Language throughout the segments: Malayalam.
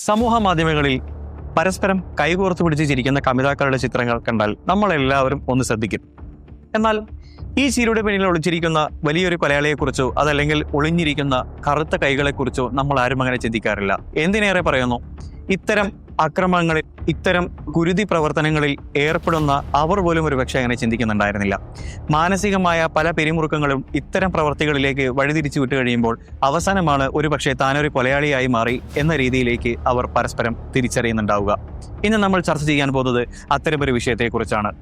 സമൂഹ മാധ്യമങ്ങളിൽ പരസ്പരം കൈകോർത്ത് പിടിച്ച് ചിരിക്കുന്ന കമിതാക്കളുടെ ചിത്രങ്ങൾ കണ്ടാൽ നമ്മളെല്ലാവരും ഒന്ന് ശ്രദ്ധിക്കും. എന്നാൽ ഈ ചിരിയുടെ പിന്നിൽ ഒളിച്ചിരിക്കുന്ന വലിയൊരു കൊലയാളിയെക്കുറിച്ചോ അതല്ലെങ്കിൽ ഒളിഞ്ഞിരിക്കുന്ന കറുത്ത കൈകളെക്കുറിച്ചോ നമ്മൾ ആരും അങ്ങനെ ചിന്തിക്കാറില്ല. എന്തിനേറെ പറയുന്നു, ഇത്തരം അക്രമങ്ങളിൽ, ഇത്തരം കുരുതി പ്രവർത്തനങ്ങളിൽ ഏർപ്പെടുന്ന അവർ പോലും ഒരു പക്ഷേ അങ്ങനെ ചിന്തിക്കുന്നുണ്ടായിരുന്നില്ല. മാനസികമായ പല പിരിമുറുക്കങ്ങളും ഇത്തരം പ്രവർത്തികളിലേക്ക് വഴിതിരിച്ചു വിട്ടു കഴിയുമ്പോൾ അവസാനമാണ് ഒരു പക്ഷേ താനൊരു കൊലയാളിയായി മാറി എന്ന രീതിയിലേക്ക് അവർ പരസ്പരം തിരിച്ചറിയുന്നുണ്ടാവുക. ഇന്ന് നമ്മൾ ചർച്ച ചെയ്യാൻ പോകുന്നത് അത്തരമൊരു വിഷയത്തെക്കുറിച്ചാണ്.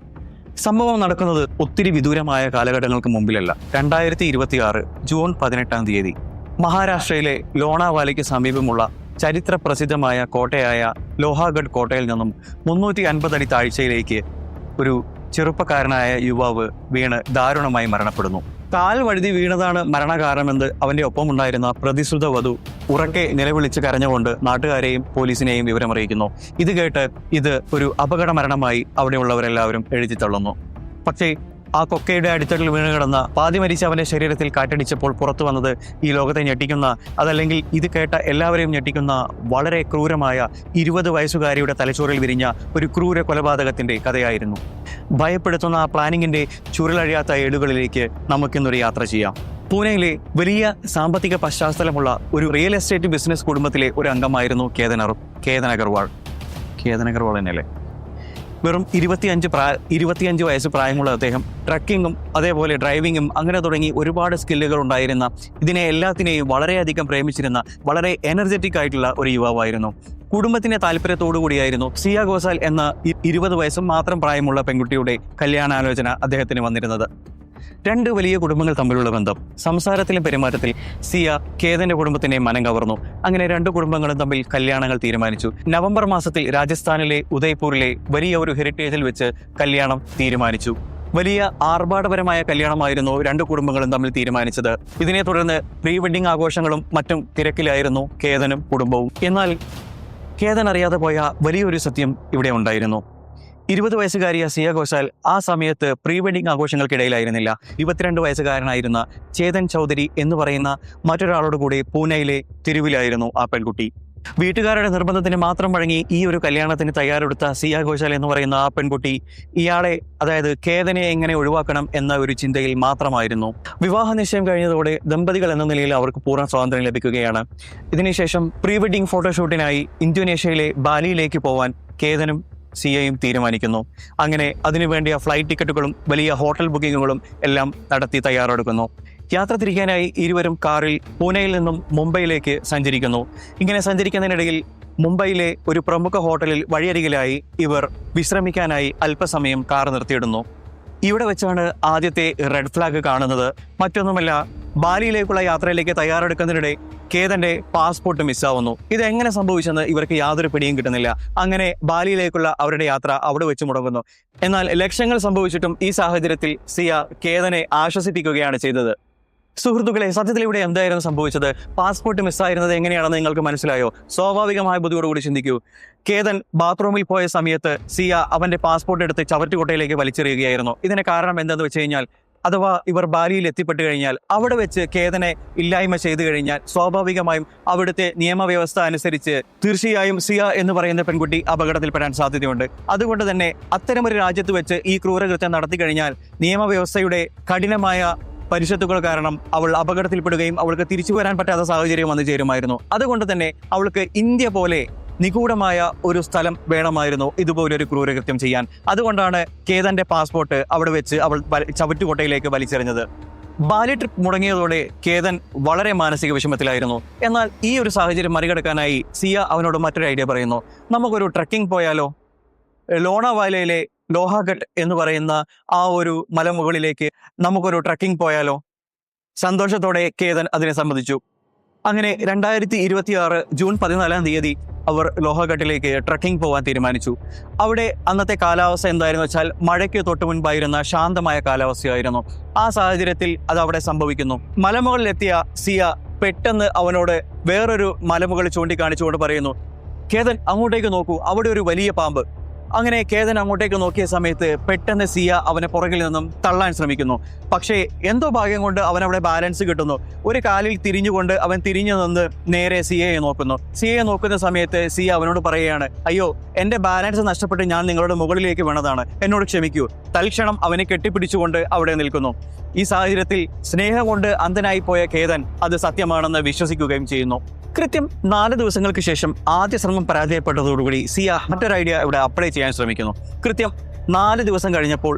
സംഭവം നടക്കുന്നത് ഒത്തിരി വിദൂരമായ കാലഘട്ടങ്ങൾക്ക് മുമ്പിലല്ല. 2026 ജൂൺ 18 മഹാരാഷ്ട്രയിലെ ലോണാവാലയ്ക്ക് സമീപമുള്ള ചരിത്ര പ്രസിദ്ധമായ കോട്ടയായ ലോഹാഗഡ് കോട്ടയിൽ നിന്നും 350 അടി താഴ്ചയിലേക്ക് ഒരു ചെറുപ്പക്കാരനായ യുവാവ് വീണ് ദാരുണമായി മരണപ്പെടുന്നു. കാൽ വഴുതി വീണതാണ് മരണകാരണമെന്ന് അവന്റെ ഒപ്പമുണ്ടായിരുന്ന പ്രതിശ്രുത വധു ഉറക്കെ നിലവിളിച്ച് കരഞ്ഞുകൊണ്ട് നാട്ടുകാരെയും പോലീസിനെയും വിവരമറിയിക്കുന്നു. ഇത് കേട്ട് ഇത് ഒരു അപകട മരണമായി അവിടെയുള്ളവരെല്ലാവരും എഴുതി തള്ളുന്നു. പക്ഷേ ആ കൊക്കയുടെ അടിത്തട്ടിൽ വീണ് കിടന്ന പാതി മരിച്ച അവന്റെ ശരീരത്തിൽ കാറ്റടിച്ചപ്പോൾ പുറത്തു വന്നത് ഈ ലോകത്തെ ഞെട്ടിക്കുന്ന, അതല്ലെങ്കിൽ ഇത് കേട്ട എല്ലാവരെയും ഞെട്ടിക്കുന്ന വളരെ ക്രൂരമായ 20 വയസ്സുകാരിയുടെ തലച്ചോറിൽ വിരിഞ്ഞ ഒരു ക്രൂര കൊലപാതകത്തിന്റെ കഥയായിരുന്നു. ഭയപ്പെടുത്തുന്ന ആ പ്ലാനിങ്ങിന്റെ ചുരുളഴിയാത്ത ഏടുകളിലേക്ക് നമുക്കിന്നൊരു യാത്ര ചെയ്യാം. പൂനെയിലെ വലിയ സാമ്പത്തിക പശ്ചാത്തലമുള്ള ഒരു റിയൽ എസ്റ്റേറ്റ് ബിസിനസ് കുടുംബത്തിലെ ഒരു അംഗമായിരുന്നു കേതൻ അഗർവാൾ തന്നെയല്ലേ. വെറും 25 വയസ്സ് പ്രായമുള്ള അദ്ദേഹം ട്രക്കിങ്ങും അതേപോലെ ഡ്രൈവിങ്ങും അങ്ങനെ തുടങ്ങി ഒരുപാട് സ്കില്ലുകൾ ഉണ്ടായിരുന്ന, ഇതിനെ എല്ലാത്തിനെയും വളരെയധികം പ്രേമിച്ചിരുന്ന വളരെ എനർജറ്റിക് ആയിട്ടുള്ള ഒരു യുവാവായിരുന്നു. കുടുംബത്തിന്റെ താല്പര്യത്തോടു കൂടിയായിരുന്നു സിയ ഘോസാൽ എന്ന 20 വയസ്സും മാത്രം പ്രായമുള്ള പെൺകുട്ടിയുടെ കല്യാണാലോചന അദ്ദേഹത്തിന് വന്നിരുന്നത്. 2 വലിയ കുടുംബങ്ങൾ തമ്മിലുള്ള ബന്ധം, സംസാരത്തിലും പെരുമാറ്റത്തിൽ സിയ കേതന്റെ കുടുംബത്തിന്റെ മനം കവർന്നു. അങ്ങനെ 2 കുടുംബങ്ങളും തമ്മിൽ കല്യാണങ്ങൾ തീരുമാനിച്ചു. നവംബർ മാസത്തിൽ രാജസ്ഥാനിലെ ഉദയ്പൂരിലെ വലിയ ഒരു ഹെറിറ്റേജിൽ വെച്ച് കല്യാണം തീരുമാനിച്ചു. വലിയ ആർഭാടപരമായ കല്യാണമായിരുന്നു 2 കുടുംബങ്ങളും തമ്മിൽ തീരുമാനിച്ചത്. ഇതിനെ തുടർന്ന് പ്രീ വെഡിങ് ആഘോഷങ്ങളും മറ്റും തിരക്കിലായിരുന്നു കേതനും കുടുംബവും. എന്നാൽ കേതൻ അറിയാതെ പോയ വലിയൊരു സത്യം ഇവിടെ ഉണ്ടായിരുന്നു. 20 വയസ്സുകാരിയ സിയ ഘോസാൽ ആ സമയത്ത് പ്രീ വെഡിങ് ആഘോഷങ്ങൾക്കിടയിലായിരുന്നില്ല. 22 വയസ്സുകാരനായിരുന്ന ചേതൻ ചൗധരി എന്ന് പറയുന്ന മറ്റൊരാളോട് കൂടി പൂനെയിലെ തെരുവിലായിരുന്നു ആ പെൺകുട്ടി. വീട്ടുകാരുടെ നിർബന്ധത്തിന് മാത്രം വഴങ്ങി ഈ ഒരു കല്യാണത്തിന് തയ്യാറെടുത്ത സിയ ഘോസാൽ എന്ന് പറയുന്ന ആ പെൺകുട്ടി ഇയാളെ, അതായത് കേതനെ എങ്ങനെ ഒഴിവാക്കണം എന്ന ഒരു ചിന്തയിൽ മാത്രമായിരുന്നു. വിവാഹ നിശ്ചയം കഴിഞ്ഞതോടെ ദമ്പതികൾ എന്ന നിലയിൽ അവർക്ക് പൂർണ്ണ സ്വാതന്ത്ര്യം ലഭിക്കുകയാണ്. ഇതിനുശേഷം പ്രീ വെഡിങ് ഫോട്ടോഷൂട്ടിനായി ഇന്തോനേഷ്യയിലെ ബാലിയിലേക്ക് പോവാൻ കേതനും സിയയും തീരുമാനിക്കുന്നു. അങ്ങനെ അതിനുവേണ്ടിയ ഫ്ലൈറ്റ് ടിക്കറ്റുകളും വലിയ ഹോട്ടൽ ബുക്കിങ്ങുകളും എല്ലാം നടത്തി തയ്യാറെടുക്കുന്നു. യാത്ര തിരിക്കാനായി ഇരുവരും കാറിൽ പൂനെയിൽ നിന്നും മുംബൈയിലേക്ക് സഞ്ചരിക്കുന്നു. ഇങ്ങനെ സഞ്ചരിക്കുന്നതിനിടയിൽ മുംബൈയിലെ ഒരു പ്രമുഖ ഹോട്ടലിൽ വഴിയരികിലായി ഇവർ വിശ്രമിക്കാനായി അല്പസമയം കാർ നിർത്തിയിടുന്നു. ഇവിടെ വെച്ചാണ് ആദ്യത്തെ റെഡ് ഫ്ലാഗ് കാണുന്നത്. മറ്റൊന്നുമല്ല, ബാലിയിലേക്കുള്ള യാത്രയിലേക്ക് തയ്യാറെടുക്കുന്നതിനിടെ കേതന്റെ പാസ്പോർട്ട് മിസ്സാവുന്നു. ഇതെങ്ങനെ സംഭവിച്ചെന്ന് ഇവർക്ക് യാതൊരു പിടിയും കിട്ടുന്നില്ല. അങ്ങനെ ബാലിയിലേക്കുള്ള അവരുടെ യാത്ര അവിടെ വെച്ച് മുടങ്ങുന്നു. എന്നാൽ ലക്ഷ്യങ്ങൾ സംഭവിച്ചിട്ടും ഈ സാഹചര്യത്തിൽ സിയ കേതനെ ആശ്വസിപ്പിക്കുകയാണ് ചെയ്തത്. സുഹൃത്തുക്കളെ, സത്യത്തിൽ ഇവിടെ എന്തായിരുന്നു സംഭവിച്ചത്? പാസ്പോർട്ട് മിസ്സായിരുന്നത് എങ്ങനെയാണെന്ന് നിങ്ങൾക്ക് മനസ്സിലായോ? സ്വാഭാവികമായ ബുദ്ധിയോടുകൂടി ചിന്തിക്കൂ. കേതൻ ബാത്റൂമിൽ പോയ സമയത്ത് സിയ അവന്റെ പാസ്പോർട്ട് എടുത്ത് ചവറ്റുകൊട്ടയിലേക്ക് വലിച്ചെറിയുകയായിരുന്നു. ഇതിന് കാരണം എന്താണെന്ന് വെച്ച് കഴിഞ്ഞാൽ, അഥവാ ഇവർ ബാലിയിൽ എത്തിപ്പെട്ട് കഴിഞ്ഞാൽ അവിടെ വെച്ച് കേതനെ ഇല്ലായ്മ ചെയ്തു കഴിഞ്ഞാൽ സ്വാഭാവികമായും അവിടുത്തെ നിയമവ്യവസ്ഥ അനുസരിച്ച് തീർച്ചയായും സിയ എന്ന് പറയുന്ന പെൺകുട്ടി അപകടത്തിൽപ്പെടാൻ സാധ്യതയുണ്ട്. അതുകൊണ്ട് തന്നെ അത്തരമൊരു രാജ്യത്ത് വെച്ച് ഈ ക്രൂരകൃത്യം നടത്തി കഴിഞ്ഞാൽ നിയമവ്യവസ്ഥയുടെ കഠിനമായ പരിഷത്തുകൾ കാരണം അവൾ അപകടത്തിൽപ്പെടുകയും അവൾക്ക് തിരിച്ചു വരാൻ പറ്റാത്ത സാഹചര്യം വന്നു ചേരുമായിരുന്നു. അതുകൊണ്ട് തന്നെ അവൾക്ക് ഇന്ത്യ പോലെ നിഗൂഢമായ ഒരു സ്ഥലം വേണമായിരുന്നു ഇതുപോലൊരു ക്രൂരകൃത്യം ചെയ്യാൻ. അതുകൊണ്ടാണ് കേതന്റെ പാസ്പോർട്ട് അവിടെ വെച്ച് അവൾ ചവറ്റുകൊട്ടയിലേക്ക് വലിച്ചെറിഞ്ഞത്. ബാലി ട്രിപ്പ് മുടങ്ങിയതോടെ കേതൻ വളരെ മാനസിക വിഷമത്തിലായിരുന്നു. എന്നാൽ ഈ ഒരു സാഹചര്യം മറികടക്കാനായി സിയ അവനോട് മറ്റൊരു ഐഡിയ പറയുന്നു. നമുക്കൊരു ട്രക്കിംഗ് പോയാലോ? ലോണാവാലയിലെ ലോഹാഗഡ് എന്ന് പറയുന്ന ആ ഒരു മലമുകളിലേക്ക് നമുക്കൊരു ട്രക്കിംഗ് പോയാലോ? സന്തോഷത്തോടെ കേതൻ അതിനെ സമ്മതിച്ചു. അങ്ങനെ 2026 ജൂൺ 14 അവർ ലോഹാഗഡിലേക്ക് ട്രക്കിംഗ് പോകാൻ തീരുമാനിച്ചു. അവിടെ അന്നത്തെ കാലാവസ്ഥ എന്തായിരുന്നു വെച്ചാൽ മഴയ്ക്ക് തൊട്ട് മുൻപായിരുന്ന ശാന്തമായ കാലാവസ്ഥയായിരുന്നു. ആ സാഹചര്യത്തിൽ അത് അവിടെ സംഭവിക്കുന്നു. മലമുകളിലെത്തിയ സിയ പെട്ടെന്ന് അവനോട് വേറൊരു മലമുകൾ ചൂണ്ടിക്കാണിച്ചുകൊണ്ട് പറയുന്നു, കേതൻ അങ്ങോട്ടേക്ക് നോക്കൂ, അവിടെ ഒരു വലിയ പാമ്പ്. അങ്ങനെ കേതൻ അങ്ങോട്ടേക്ക് നോക്കിയ സമയത്ത് പെട്ടെന്ന് സിയ അവനെ പുറകിൽ നിന്നും തള്ളാൻ ശ്രമിക്കുന്നു. പക്ഷേ എന്തോ ഭാഗ്യം കൊണ്ട് അവൻ അവിടെ ബാലൻസ് കിട്ടുന്നു. ഒരു കാലിൽ തിരിഞ്ഞുകൊണ്ട് അവൻ തിരിഞ്ഞു നിന്ന് നേരെ സിയയെ നോക്കുന്നു. സിയയെ നോക്കുന്ന സമയത്ത് സിയ അവനോട് പറയുകയാണ്, അയ്യോ എന്റെ ബാലൻസ് നഷ്ടപ്പെട്ട് ഞാൻ നിങ്ങളുടെ മുകളിലേക്ക് വീണതാണ്, എന്നോട് ക്ഷമിക്കൂ. തൽക്ഷണം അവനെ കെട്ടിപ്പിടിച്ചുകൊണ്ട് അവിടെ നിൽക്കുന്നു. ഈ സാഹചര്യത്തിൽ സ്നേഹം കൊണ്ട് അന്ധനായി പോയ കേതൻ അത് സത്യമാണെന്ന് വിശ്വസിക്കുകയും ചെയ്യുന്നു. കൃത്യം 4 ദിവസങ്ങൾക്ക് ശേഷം ആദ്യ ശ്രമം പരാജയപ്പെട്ടതോടുകൂടി സിയ മറ്റൊരു ഐഡിയ ഇവിടെ അപ്ലൈ ചെയ്യാൻ ശ്രമിക്കുന്നു. കൃത്യം 4 ദിവസം കഴിഞ്ഞപ്പോൾ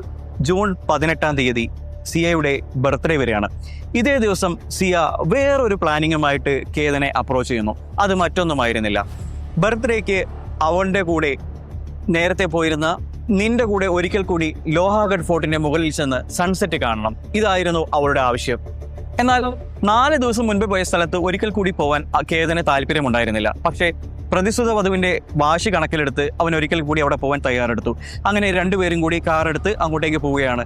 ജൂൺ 18-ാം തീയതി സിയയുടെ ബർത്ത്ഡേ വരെയാണ്. ഇതേ ദിവസം സിയ വേറൊരു പ്ലാനിങ്ങുമായിട്ട് കേതനെ അപ്രോച്ച് ചെയ്യുന്നു. അത് മറ്റൊന്നുമായിരുന്നില്ല, ബർത്ത്ഡേക്ക് അവൻ്റെ കൂടെ നേരത്തെ പോയിരുന്ന നിന്റെ കൂടെ ഒരിക്കൽ കൂടി ലോഹാഗഡ് ഫോർട്ടിന്റെ മുകളിൽ ചെന്ന് സൺസെറ്റ് കാണണം, ഇതായിരുന്നു അവളുടെ ആവശ്യം. എന്നാൽ 4 ദിവസം മുൻപ് പോയ സ്ഥലത്ത് ഒരിക്കൽ കൂടി പോവാൻ കേതന് താല്പര്യമുണ്ടായിരുന്നില്ല. പക്ഷേ പ്രതിസുത വധുവിന്റെ വാശി കണക്കിലെടുത്ത് അവൻ ഒരിക്കൽ കൂടി അവിടെ പോകാൻ തയ്യാറെടുത്തു. അങ്ങനെ രണ്ടുപേരും കൂടി കാർ എടുത്ത് അങ്ങോട്ടേക്ക് പോവുകയാണ്.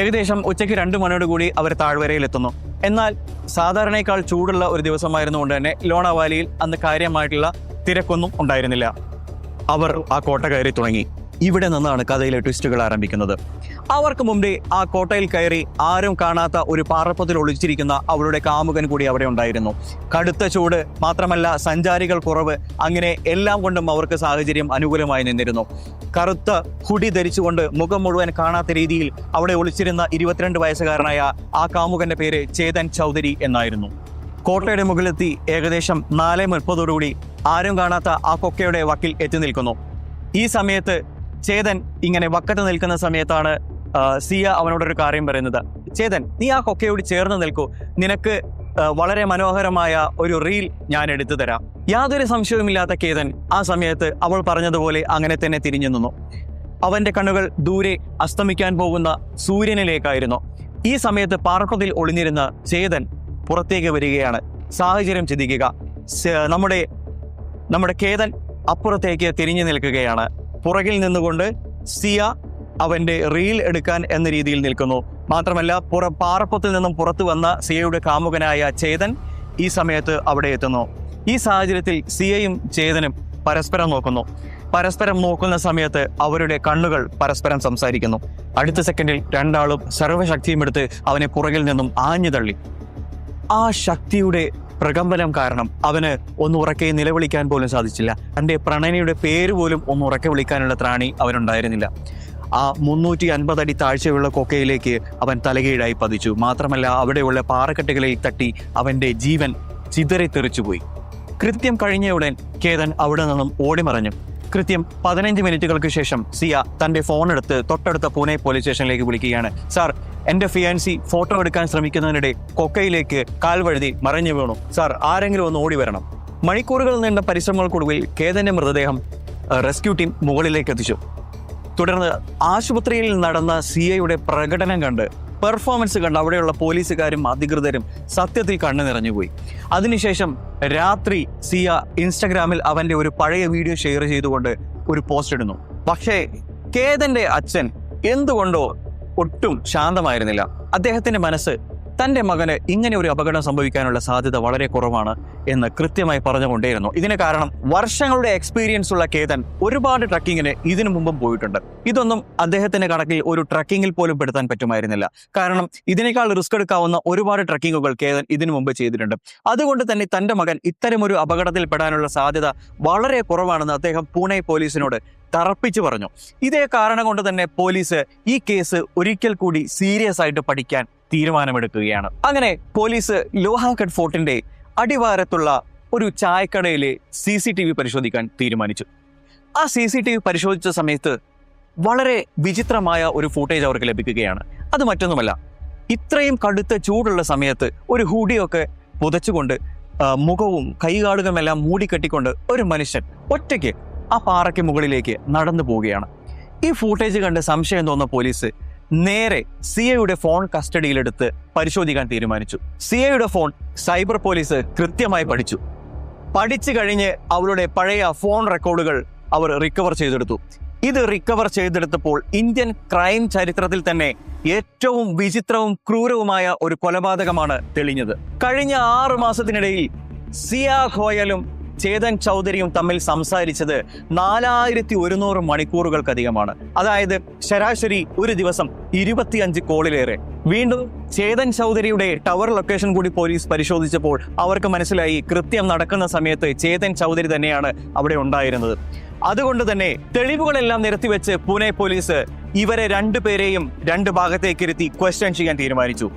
ഏകദേശം ഉച്ചയ്ക്ക് 2 മണിയോടുകൂടി അവർ താഴ്വരയിലെത്തുന്നു. എന്നാൽ സാധാരണയേക്കാൾ ചൂടുള്ള ഒരു ദിവസമായിരുന്നുകൊണ്ട് തന്നെ ലോണാവാലിയിൽ അന്ന് കാര്യമായിട്ടുള്ള തിരക്കൊന്നും ഉണ്ടായിരുന്നില്ല. അവർ ആ കോട്ട കയറി തുടങ്ങി. ഇവിടെ നിന്നാണ് കഥയിലെ ട്വിസ്റ്റുകൾ ആരംഭിക്കുന്നത്. അവർക്ക് മുമ്പേ ആ കോട്ടയിൽ കയറി ആരും കാണാത്ത ഒരു പാറപ്പത്തിൽ ഒളിച്ചിരിക്കുന്ന അവളുടെ കാമുകൻ കൂടി അവിടെ ഉണ്ടായിരുന്നു. കടുത്ത ചൂട് മാത്രമല്ല, സഞ്ചാരികൾ കുറവ്, അങ്ങനെ എല്ലാം കൊണ്ടും അവർക്ക് സാഹചര്യം അനുകൂലമായി നിന്നിരുന്നു. കറുത്ത ഹുഡി ധരിച്ചുകൊണ്ട് മുഖം മുഴുവൻ കാണാത്ത രീതിയിൽ അവിടെ ഒളിച്ചിരുന്ന 22 വയസ്സുകാരനായ ആ കാമുകന്റെ പേര് ചേതൻ ചൗധരി എന്നായിരുന്നു. കോട്ടയുടെ മുകളിലെത്തി ഏകദേശം 4:30 ആരും കാണാത്ത ആ കൊക്കയുടെ വക്കിൽ എത്തി നിൽക്കുന്നു. ഈ സമയത്ത് ചേതൻ ഇങ്ങനെ വക്കത്ത് നിൽക്കുന്ന സമയത്താണ് സിയ അവനോടൊരു കാര്യം പറയുന്നത്. ചേതൻ, നീ ആ കൊക്കയോട് ചേർന്ന് നിൽക്കൂ, നിനക്ക് വളരെ മനോഹരമായ ഒരു റീൽ ഞാൻ എടുത്തു തരാം. യാതൊരു സംശയവുമില്ലാത്ത കേതൻ ആ സമയത്ത് അവൾ പറഞ്ഞതുപോലെ അങ്ങനെ തന്നെ തിരിഞ്ഞു നിന്നു. അവന്റെ കണ്ണുകൾ ദൂരെ അസ്തമിക്കാൻ പോകുന്ന സൂര്യനിലേക്കായിരുന്നു. ഈ സമയത്ത് പാറപ്പത്തിൽ ഒളിഞ്ഞിരുന്ന ചേതൻ പുറത്തേക്ക് വരികയാണ്. സാഹചര്യം ചിന്തിക്കുക, നമ്മുടെ കേതൻ അപ്പുറത്തേക്ക് തിരിഞ്ഞു നിൽക്കുകയാണ്. പുറകിൽ നിന്നുകൊണ്ട് സിയ അവന്റെ റീൽ എടുക്കാൻ എന്ന രീതിയിൽ നിൽക്കുന്നു. മാത്രമല്ല പാറപ്പത്തിൽ നിന്നും പുറത്തു വന്ന സിയയുടെ കാമുകനായ ചേതൻ ഈ സമയത്ത് അവിടെ എത്തുന്നു. ഈ സാഹചര്യത്തിൽ സിയയും ചേതനും പരസ്പരം നോക്കുന്ന സമയത്ത് അവരുടെ കണ്ണുകൾ പരസ്പരം സംസാരിക്കുന്നു. അടുത്ത സെക്കൻഡിൽ രണ്ടാളും സർവ്വശക്തിയും എടുത്ത് അവനെ പുറകിൽ നിന്നും ആഞ്ഞു തള്ളി. ആ ശക്തിയുടെ പ്രകമ്പനം കാരണം അവന് ഒന്നുറക്കെ നിലവിളിക്കാൻ പോലും സാധിച്ചില്ല. തൻ്റെ പ്രണയനിയുടെ പേര് പോലും ഒന്നുറക്കെ വിളിക്കാനുള്ള ത്രാണി അവനുണ്ടായിരുന്നില്ല. ആ 350 അടി താഴ്ചയുള്ള കൊക്കയിലേക്ക് അവൻ തലകീഴായി പതിച്ചു. മാത്രമല്ല അവിടെയുള്ള പാറക്കെട്ടുകളിൽ തട്ടി അവൻ്റെ ജീവൻ ചിതറിത്തെറിച്ചുപോയി. കൃത്യം കഴിഞ്ഞയുടൻ കേതൻ അവിടെ നിന്നും ഓടിമറഞ്ഞു. കൃത്യം 15 മിനിറ്റുകൾക്ക് ശേഷം സിയ തൻ്റെ ഫോൺ എടുത്ത് തൊട്ടടുത്ത പൂനെ പോലീസ് സ്റ്റേഷനിലേക്ക് വിളിക്കുകയാണ്. സാർ, എന്റെ ഫിയാൻസി ഫോട്ടോ എടുക്കാൻ ശ്രമിക്കുന്നതിനിടെ കൊക്കയിലേക്ക് കാൽവഴുതി മറിഞ്ഞു വീണു. സാർ, ആരെങ്കിലും ഒന്ന് ഓടി വരണം. മണിക്കൂറുകൾ നീണ്ട പരിശ്രമങ്ങൾക്കൊടുവിൽ കേതന്റെ മൃതദേഹം റെസ്ക്യൂ ടീം മുകളിലേക്ക് എത്തിച്ചു. തുടർന്ന് ആശുപത്രിയിൽ നടന്ന സിയയുടെ പ്രകടനം കണ്ട്, പെർഫോമൻസ് കണ്ട് അവിടെയുള്ള പോലീസുകാരും അധികൃതരും സത്യത്തിൽ കണ്ണു നിറഞ്ഞുപോയി. അതിനുശേഷം രാത്രി സിയ ഇൻസ്റ്റഗ്രാമിൽ അവന്റെ ഒരു പഴയ വീഡിയോ ഷെയർ ചെയ്തുകൊണ്ട് ഒരു പോസ്റ്റ് ഇടുന്നു. പക്ഷേ കേതന്റെ അച്ഛൻ എന്തുകൊണ്ടോ ഒട്ടും ശാന്തമായിരുന്നില്ല. അദ്ദേഹത്തിന്റെ മനസ്സ് തൻ്റെ മകന് ഇങ്ങനെ ഒരു അപകടം സംഭവിക്കാനുള്ള സാധ്യത വളരെ കുറവാണ് എന്ന് കൃത്യമായി പറഞ്ഞുകൊണ്ടേയിരുന്നു. ഇതിന് കാരണം വർഷങ്ങളുടെ എക്സ്പീരിയൻസ് ഉള്ള കേതൻ ഒരുപാട് ട്രക്കിങ്ങിന് ഇതിനു മുമ്പും പോയിട്ടുണ്ട്. ഇതൊന്നും അദ്ദേഹത്തിന്റെ കണക്കിൽ ഒരു ട്രക്കിങ്ങിൽ പോലും പെടുത്താൻ പറ്റുമായിരുന്നില്ല. കാരണം ഇതിനേക്കാൾ റിസ്ക് എടുക്കാവുന്ന ഒരുപാട് ട്രക്കിങ്ങുകൾ കേതൻ ഇതിനു മുമ്പ് ചെയ്തിട്ടുണ്ട്. അതുകൊണ്ട് തന്നെ തൻ്റെ മകൻ ഇത്തരമൊരു അപകടത്തിൽ പെടാനുള്ള സാധ്യത വളരെ കുറവാണെന്ന് അദ്ദേഹം പൂനെ പോലീസിനോട് തറപ്പിച്ചു പറഞ്ഞു. ഇതേ കാരണം കൊണ്ട് തന്നെ പോലീസ് ഈ കേസ് ഒരിക്കൽ കൂടി സീരിയസ് ആയിട്ട് പഠിക്കാൻ തീരുമാനമെടുക്കുകയാണ്. അങ്ങനെ പോലീസ് ലോഹാഗഡ് ഫോർട്ടിന്റെ അടിവാരത്തുള്ള ഒരു ചായക്കടയിലെ CCTV പരിശോധിക്കാൻ തീരുമാനിച്ചു. ആ CCTV പരിശോധിച്ച സമയത്ത് വളരെ വിചിത്രമായ ഒരു ഫൂട്ടേജ് അവർക്ക് ലഭിക്കുകയാണ്. അത് മറ്റൊന്നുമല്ല, ഇത്രയും കടുത്ത ചൂടുള്ള സമയത്ത് ഒരു ഹൂഡിയൊക്കെ പുതച്ചുകൊണ്ട് മുഖവും കൈകാലുകളുമെല്ലാം മൂടിക്കെട്ടിക്കൊണ്ട് ഒരു മനുഷ്യൻ ഒറ്റയ്ക്ക് ആ പാറയ്ക്ക് മുകളിലേക്ക് നടന്നു പോവുകയാണ്. ഈ ഫൂട്ടേജ് കണ്ട് സംശയം തോന്നുന്ന പോലീസ് നേരെ സിയയുടെ ഫോൺ കസ്റ്റഡിയിലെടുത്ത് പരിശോധിക്കാൻ തീരുമാനിച്ചു. സിയയുടെ ഫോൺ സൈബർ പോലീസ് കൃത്യമായി പഠിച്ചു കഴിഞ്ഞ് അവളുടെ പഴയ ഫോൺ റെക്കോർഡുകൾ അവർ റിക്കവർ ചെയ്തെടുത്തു. ഇത് റിക്കവർ ചെയ്തെടുത്തപ്പോൾ ഇന്ത്യൻ ക്രൈം ചരിത്രത്തിൽ തന്നെ ഏറ്റവും വിചിത്രവും ക്രൂരവുമായ ഒരു കൊലപാതകമാണ് തെളിഞ്ഞത്. കഴിഞ്ഞ 6 മാസത്തിനിടയിൽ സിയ ഖോയലും ചേതൻ ചൗധരിയും തമ്മിൽ സംസാരിച്ചത് 4100 മണിക്കൂറുകൾക്കധികമാണ്. അതായത് ശരാശരി ഒരു ദിവസം 25 കോളിലേറെ. വീണ്ടും ചേതൻ ചൗധരിയുടെ ടവർ ലൊക്കേഷൻ കൂടി പോലീസ് പരിശോധിച്ചപ്പോൾ അവർക്ക് മനസ്സിലായി കൃത്യം നടക്കുന്ന സമയത്ത് ചേതൻ ചൗധരി തന്നെയാണ് അവിടെ ഉണ്ടായിരുന്നത്. അതുകൊണ്ട് തന്നെ തെളിവുകളെല്ലാം നിരത്തിവെച്ച് പൂനെ പോലീസ് ഇവരെ രണ്ടുപേരെയും രണ്ട് ഭാഗത്തേക്കിരുത്തി ക്വസ്റ്റ്യൻ ചെയ്യാൻ തീരുമാനിച്ചു.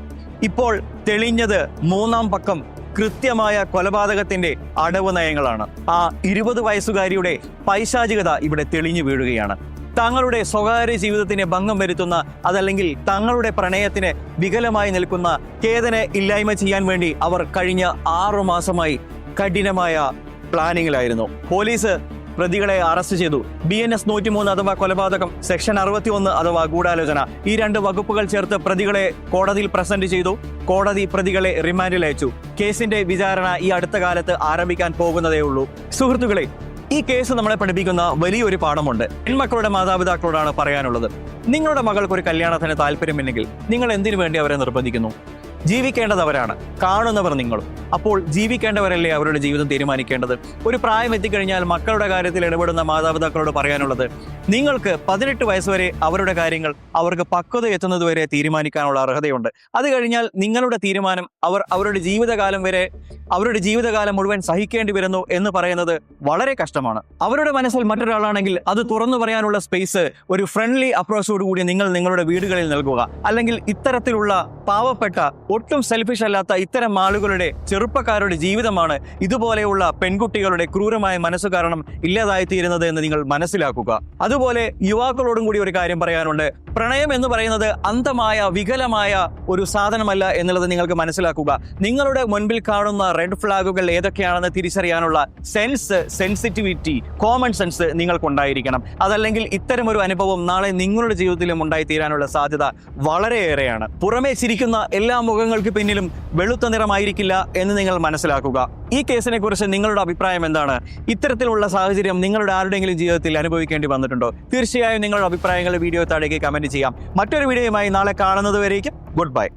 ഇപ്പോൾ തെളിഞ്ഞത് മൂന്നാം പക്കം കൃത്യമായ കൊലപാതകത്തിന്റെ അടവ് നയങ്ങളാണ്. ആ 20 വയസ്സുകാരിയുടെ പൈശാചികത ഇവിടെ തെളിഞ്ഞു വീഴുകയാണ്. തങ്ങളുടെ സ്വകാര്യ ജീവിതത്തിന് ഭംഗം വരുത്തുന്ന, അതല്ലെങ്കിൽ തങ്ങളുടെ പ്രണയത്തിന് വികലമായി നിൽക്കുന്ന കേതനെ ഇല്ലായ്മ ചെയ്യാൻ വേണ്ടി അവർ കഴിഞ്ഞ 6 മാസമായി കഠിനമായ പ്ലാനിങ്ങിലായിരുന്നു. പോലീസ് പ്രതികളെ അറസ്റ്റ് ചെയ്തു. BNS 103 അഥവാ കൊലപാതകം, സെക്ഷൻ 61 അഥവാ ഗൂഢാലോചന, ഈ 2 വകുപ്പുകൾ ചേർത്ത് പ്രതികളെ കോടതിയിൽ പ്രസന്റ് ചെയ്തു. കോടതി പ്രതികളെ റിമാൻഡിൽ അയച്ചു. കേസിന്റെ വിചാരണ ഈ അടുത്ത കാലത്ത് ആരംഭിക്കാൻ പോകുന്നതേ ഉള്ളൂ. സുഹൃത്തുക്കളെ, ഈ കേസ് നമ്മളെ പഠിപ്പിക്കുന്ന വലിയൊരു പാഠമുണ്ട്. പെൺമക്കളുടെ മാതാപിതാക്കളോടാണ് പറയാനുള്ളത്. നിങ്ങളുടെ മകൾക്ക് ഒരു കല്യാണത്തിന് താല്പര്യമില്ലെങ്കിൽ നിങ്ങൾ എന്തിനു വേണ്ടി അവരെ നിർബന്ധിക്കുന്നു? ജീവിക്കേണ്ടതവരാണ്, കാണുന്നവർ നിങ്ങളും. അപ്പോൾ ജീവിക്കേണ്ടവരല്ലേ അവരുടെ ജീവിതം തീരുമാനിക്കേണ്ടത്? ഒരു പ്രായം എത്തിക്കഴിഞ്ഞാൽ മക്കളുടെ കാര്യത്തിൽ ഇടപെടുന്ന മാതാപിതാക്കളോട് പറയാനുള്ളത്, നിങ്ങൾക്ക് 18 വയസ്സ് വരെ അവരുടെ കാര്യങ്ങൾ അവർക്ക് പക്വത എത്തുന്നത് വരെ തീരുമാനിക്കാനുള്ള അർഹതയുണ്ട്. അത് കഴിഞ്ഞാൽ നിങ്ങളുടെ തീരുമാനം അവരുടെ ജീവിതകാലം മുഴുവൻ സഹിക്കേണ്ടി വരുന്നു എന്ന് പറയുന്നത് വളരെ കഷ്ടമാണ്. അവരുടെ മനസ്സിൽ മറ്റൊരാളാണെങ്കിൽ അത് തുറന്നു പറയാനുള്ള സ്പേസ് ഒരു ഫ്രണ്ട്ലി അപ്രോച്ചോട് കൂടി നിങ്ങൾ നിങ്ങളുടെ വീടുകളിൽ നൽകുക. അല്ലെങ്കിൽ ഇത്തരത്തിലുള്ള പാവപ്പെട്ട, ഒട്ടും സെൽഫിഷ് അല്ലാത്ത ഇത്തരം ആളുകളുടെ, ചെറുപ്പക്കാരുടെ ജീവിതമാണ് ഇതുപോലെയുള്ള പെൺകുട്ടികളുടെ ക്രൂരമായ മനസ്സ് കാരണം ഇല്ലാതായിത്തീരുന്നത് എന്ന് നിങ്ങൾ മനസ്സിലാക്കുക. അതുപോലെ യുവാക്കളോടും കൂടി ഒരു കാര്യം പറയാനുണ്ട്. പ്രണയം എന്ന് പറയുന്നത് അന്ധമായ, വികലമായ ഒരു സാധനമല്ല എന്നുള്ളത് നിങ്ങൾക്ക് മനസ്സിലാക്കുക. നിങ്ങളുടെ മുൻപിൽ കാണുന്ന റെഡ് ഫ്ലാഗുകൾ ഏതൊക്കെയാണെന്ന് തിരിച്ചറിയാനുള്ള സെൻസിറ്റിവിറ്റി, കോമൺ സെൻസ് നിങ്ങൾക്കുണ്ടായിരിക്കണം. അതല്ലെങ്കിൽ ഇത്തരം ഒരു അനുഭവം നാളെ നിങ്ങളുടെ ജീവിതത്തിലും ഉണ്ടായിത്തീരാനുള്ള സാധ്യത വളരെയേറെയാണ്. പുറമേ ചിരിക്കുന്ന എല്ലാ മുഖങ്ങൾക്ക് പിന്നിലും വെളുത്ത നിറമായിരിക്കില്ല എന്ന് നിങ്ങൾ മനസ്സിലാക്കുക. ഈ കേസിനെ കുറിച്ച് നിങ്ങളുടെ അഭിപ്രായം എന്താണ്? ഇത്തരത്തിലുള്ള സാഹചര്യം നിങ്ങളുടെ ആരുടെയെങ്കിലും ജീവിതത്തിൽ അനുഭവിക്കേണ്ടി വന്നിട്ടുണ്ടോ? തീർച്ചയായും നിങ്ങളുടെ അഭിപ്രായങ്ങൾ വീഡിയോ താഴേക്ക് കമന്റ് ചെയ്യാം. മറ്റൊരു വീഡിയോയുമായി നാളെ കാണുന്നത് വരേക്കും ഗുഡ് ബൈ.